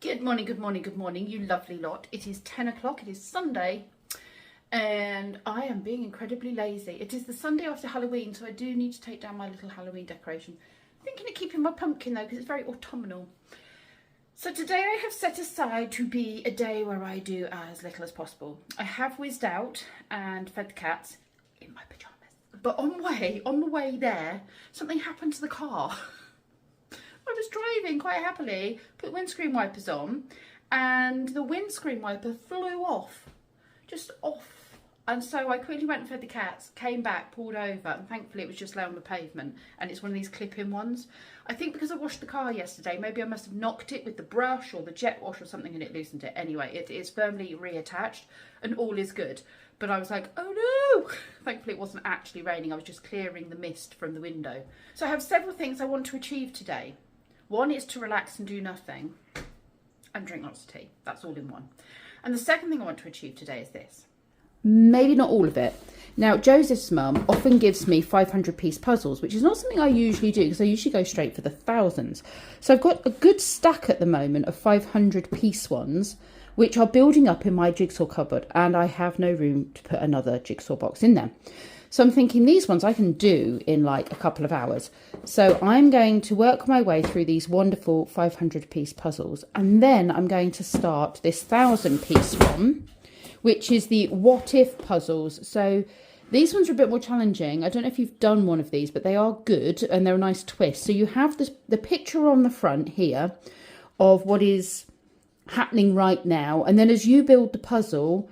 Good morning, good morning, good morning, you lovely lot. It is 10 o'clock, it is Sunday, and I am being incredibly lazy. It is the Sunday after Halloween, so I do need to take down my little Halloween decoration. I'm thinking of keeping my pumpkin though, because it's very autumnal. So today I have set aside to be a day where I do as little as possible. I have whizzed out and fed the cats in my pyjamas. But on the way there, something happened to the car. I was driving quite happily, put windscreen wipers on, and the windscreen wiper flew off, just off. And so I quickly went and fed the cats, came back, pulled over, and thankfully it was just lay on the pavement, and it's one of these clip-in ones. I think because I washed the car yesterday, maybe I must have knocked it with the brush or the jet wash or something and it loosened it. Anyway, it is firmly reattached and all is good. But I was like, oh no! Thankfully it wasn't actually raining, I was just clearing the mist from the window. So I have several things I want to achieve today. One is to relax and do nothing and drink lots of tea. That's all in one. And the second thing I want to achieve today is this. Maybe not all of it. Now, Joseph's mum often gives me 500-piece puzzles, which is not something I usually do because I usually go straight for the thousands. So I've got a good stack at the moment of 500-piece ones, which are building up in my jigsaw cupboard, and I have no room to put another jigsaw box in there. So I'm thinking these ones I can do in like a couple of hours. So I'm going to work my way through these wonderful 500-piece puzzles. And then I'm going to start this 1,000-piece one, which is the what if puzzles. So these ones are a bit more challenging. I don't know if you've done one of these, but they are good and they're a nice twist. So you have the picture on the front here of what is happening right now. And then as you build the puzzle,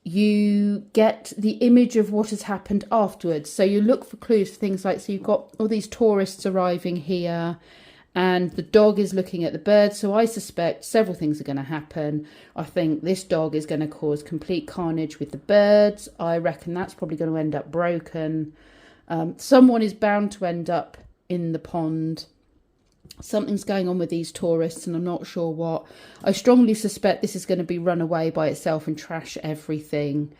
you get the image of what has happened afterwards. So you look for clues for things like, so you've got all these tourists arriving here and the dog is looking at the birds. So I suspect several things are going to happen. I think this dog is going to cause complete carnage with the birds. I reckon that's probably going to end up broken. Someone is bound to end up in the pond. Something's going on with these tourists and I'm not sure what. I strongly suspect this is going to be run away by itself and trash everything.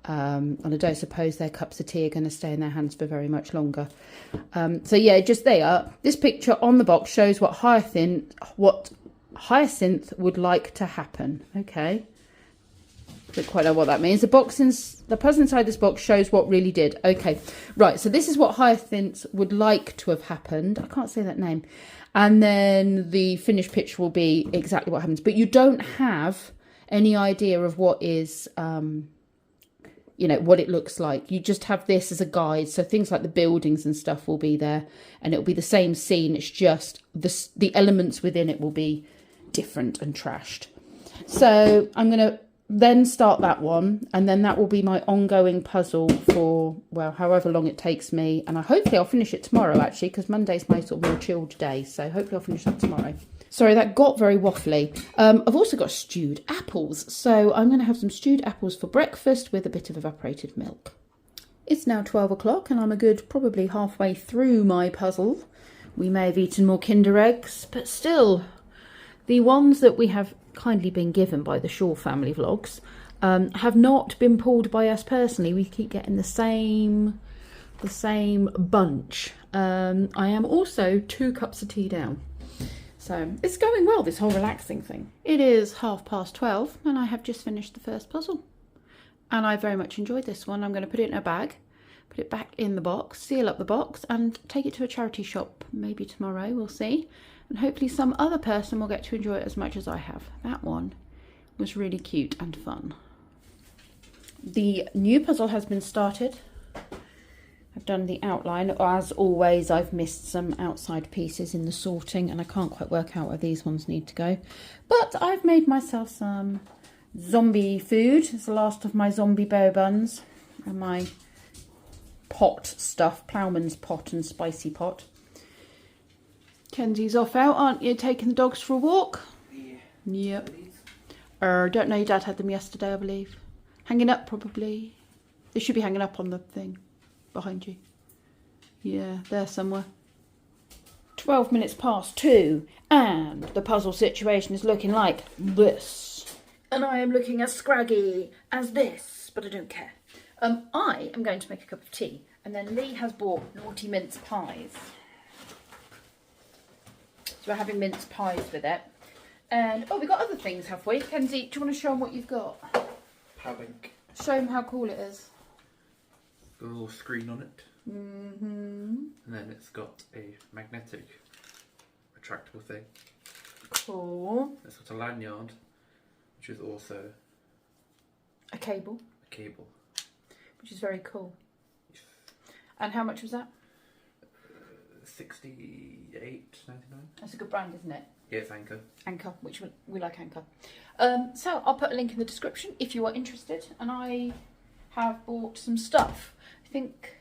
And I don't suppose their cups of tea are going to stay in their hands for very much longer. So yeah, just there. This picture on the box shows what Hyacinth would like to happen. Okay. Don't quite know what that means. The puzzle inside this box shows what really did. Okay, right. So this is what Hyacinth would like to have happened. I can't say that name. And then the finished picture will be exactly what happens. But you don't have any idea of what is, what it looks like. You just have this as a guide. So things like the buildings and stuff will be there. And it'll be the same scene. It's just the elements within it will be different and trashed. So I'm going to then start that one, and then that will be my ongoing puzzle for, well, however long it takes me. And hopefully I'll finish it tomorrow, actually, because Monday's my sort of more chilled day. So hopefully I'll finish that tomorrow. Sorry, that got very waffly. I've also got stewed apples. So I'm going to have some stewed apples for breakfast with a bit of evaporated milk. It's now 12 o'clock and I'm a good probably halfway through my puzzle. We may have eaten more Kinder Eggs, but still, the ones that we have kindly been given by the Shaw family vlogs have not been pulled by us personally. We keep getting the same bunch. I am also 2 cups of tea down, so it's going well, this whole relaxing thing. It is 12:30 and I have just finished the first puzzle and I very much enjoyed this one. I'm going to put it in a bag, put it back in the box, seal up the box and take it to a charity shop maybe tomorrow, we'll see. And hopefully some other person will get to enjoy it as much as I have. That one was really cute and fun. The new puzzle has been started. I've done the outline. As always, I've missed some outside pieces in the sorting and I can't quite work out where these ones need to go. But I've made myself some zombie food. It's the last of my zombie bow buns and my pot stuff, ploughman's pot and spicy pot. Kenzie's off out, aren't you? Taking the dogs for a walk? Yeah. Yep. Don't know, your dad had them yesterday, I believe. Hanging up, probably. They should be hanging up on the thing behind you. Yeah, there somewhere. 12 minutes past 2, and the puzzle situation is looking like this. And I am looking as scraggy as this, but I don't care. I am going to make a cup of tea, and then Lee has bought naughty mince pies. So we're having mince pies with it. And, oh, we've got other things, have we? Kenzie, do you want to show them what you've got? Pad-link. Show them how cool it is. Got a little screen on it. And then it's got a magnetic retractable thing. Cool. It's got a lanyard, which is also a cable. A cable. Which is very cool. Yes. And how much was that? $68.99. That's a good brand, isn't it? Yeah, it's Anchor. Anchor, which we like Anchor. So I'll put a link in the description if you are interested. And I have bought some stuff. I think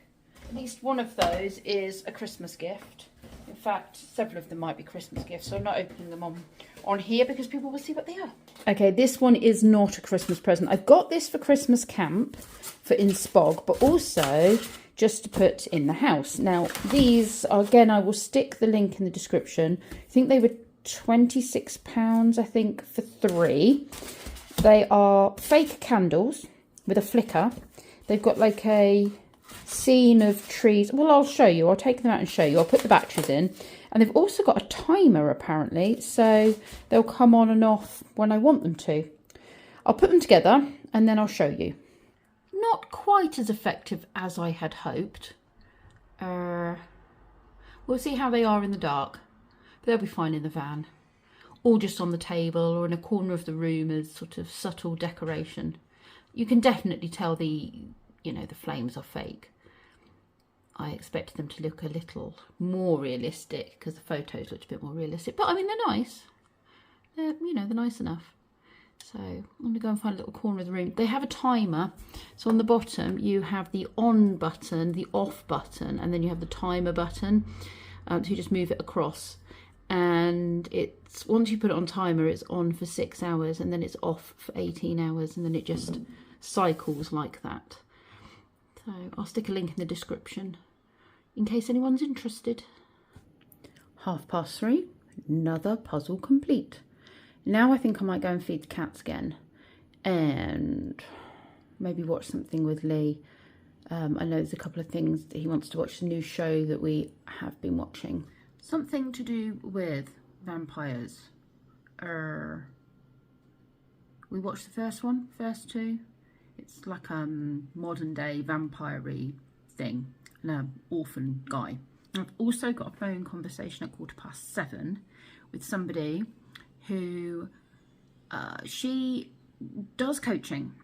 at least one of those is a Christmas gift. In fact, several of them might be Christmas gifts, so I'm not opening them on here because people will see what they are. Okay, this one is not a Christmas present. I've got this for Christmas camp for in Spog, but also just to put in the house. Now, these are, again, I will stick the link in the description. I think they were £26, I think, for 3. They are fake candles with a flicker. They've got like a scene of trees. Well, I'll show you. I'll take them out and show you. I'll put the batteries in. And they've also got a timer, apparently, so they'll come on and off when I want them to. I'll put them together and then I'll show you. Not quite as effective as I had hoped. We'll see how they are in the dark. But they'll be fine in the van. Or just on the table or in a corner of the room as sort of subtle decoration. You can definitely tell the flames are fake. I expected them to look a little more realistic because the photos looked a bit more realistic. But I mean, they're nice. They're nice enough. So I'm going to go and find a little corner of the room. They have a timer. So on the bottom, you have the on button, the off button, and then you have the timer button. So you just move it across. And it's, once you put it on timer, it's on for 6 hours and then it's off for 18 hours. And then it just cycles like that. So I'll stick a link in the description in case anyone's interested. 3:30, another puzzle complete. Now I think I might go and feed the cats again and maybe watch something with Lee. I know there's a couple of things that he wants to watch, the new show that we have been watching. Something to do with vampires. We watched the first 2. It's like a modern day vampire-y thing, and an orphan guy. I've also got a phone conversation at 7:15 with somebody who she does coaching,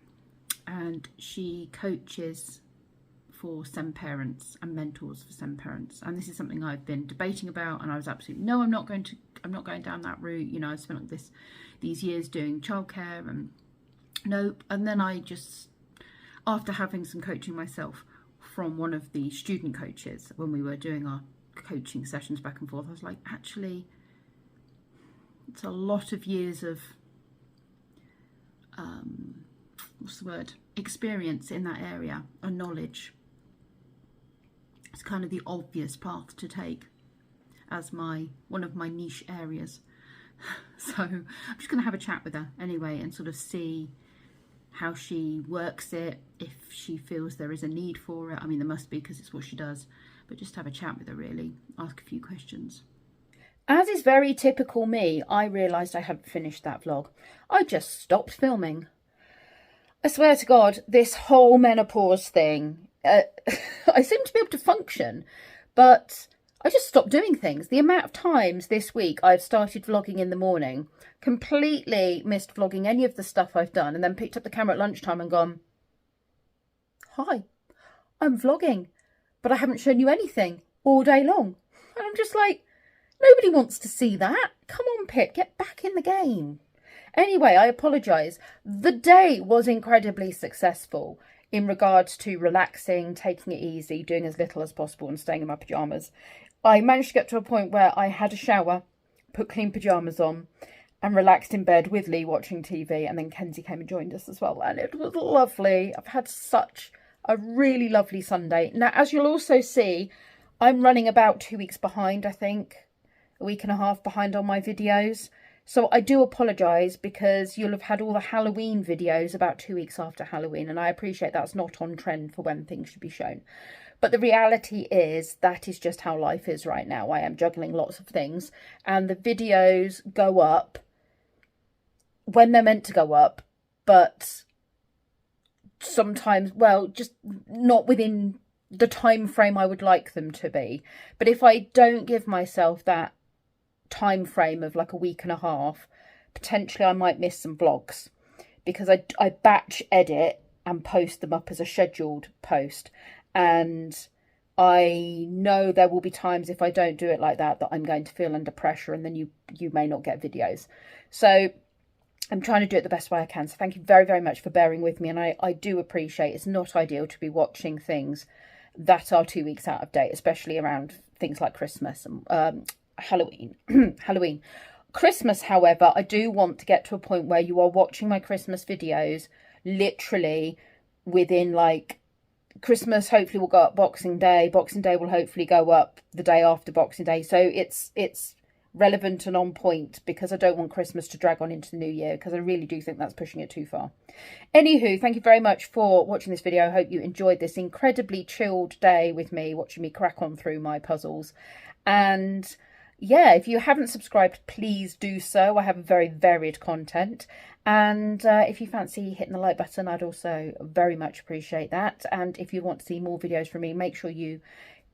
and she coaches for SEND parents and mentors for SEND parents. And this is something I've been debating about, and I was absolutely no, I'm not going down that route. I've spent these years doing childcare and nope. And then I just, after having some coaching myself from one of the student coaches when we were doing our coaching sessions back and forth, I was like, actually, it's a lot of years of experience in that area and knowledge. It's kind of the obvious path to take as one of my niche areas. So I'm just going to have a chat with her anyway and sort of see how she works it, if she feels there is a need for it. I mean, there must be because it's what she does, but just have a chat with her, really, ask a few questions. As is very typical me, I realised I hadn't finished that vlog. I just stopped filming. I swear to God, this whole menopause thing, I seem to be able to function, but I just stopped doing things. The amount of times this week I've started vlogging in the morning, completely missed vlogging any of the stuff I've done, and then picked up the camera at lunchtime and gone, hi, I'm vlogging, but I haven't shown you anything all day long. And I'm just like, nobody wants to see that. Come on, Pip, get back in the game. Anyway, I apologise. The day was incredibly successful in regards to relaxing, taking it easy, doing as little as possible and staying in my pyjamas. I managed to get to a point where I had a shower, put clean pyjamas on and relaxed in bed with Lee watching TV, and then Kenzie came and joined us as well, and it was lovely. I've had such a really lovely Sunday. Now, as you'll also see, I'm running about 2 weeks behind, I think, a week and a half behind on my videos. So I do apologise because you'll have had all the Halloween videos about 2 weeks after Halloween, and I appreciate that's not on trend for when things should be shown. But the reality is that is just how life is right now. I am juggling lots of things and the videos go up when they're meant to go up, but sometimes, well, just not within the time frame I would like them to be. But if I don't give myself that time frame of like a week and a half, potentially I might miss some vlogs, because I batch edit and post them up as a scheduled post, and I know there will be times if I don't do it like that I'm going to feel under pressure, and then you may not get videos. So I'm trying to do it the best way I can. So thank you very, very much for bearing with me. And I do appreciate it's not ideal to be watching things that are 2 weeks out of date, especially around things like Christmas and Halloween. Halloween. Christmas, however, I do want to get to a point where you are watching my Christmas videos literally within, like, Christmas hopefully will go up Boxing Day. Boxing Day will hopefully go up the day after Boxing Day. So it's relevant and on point, because I don't want Christmas to drag on into the new year, because I really do think that's pushing it too far. Anywho, thank you very much for watching this video. I hope you enjoyed this incredibly chilled day with me, watching me crack on through my puzzles. And yeah, if you haven't subscribed, please do so. I have very varied content. And if you fancy hitting the like button, I'd also very much appreciate that. And if you want to see more videos from me, make sure you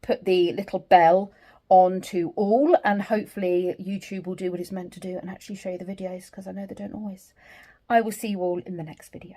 put the little bell on to all, and hopefully YouTube will do what it's meant to do and actually show you the videos, because I know they don't always. I will see you all in the next video.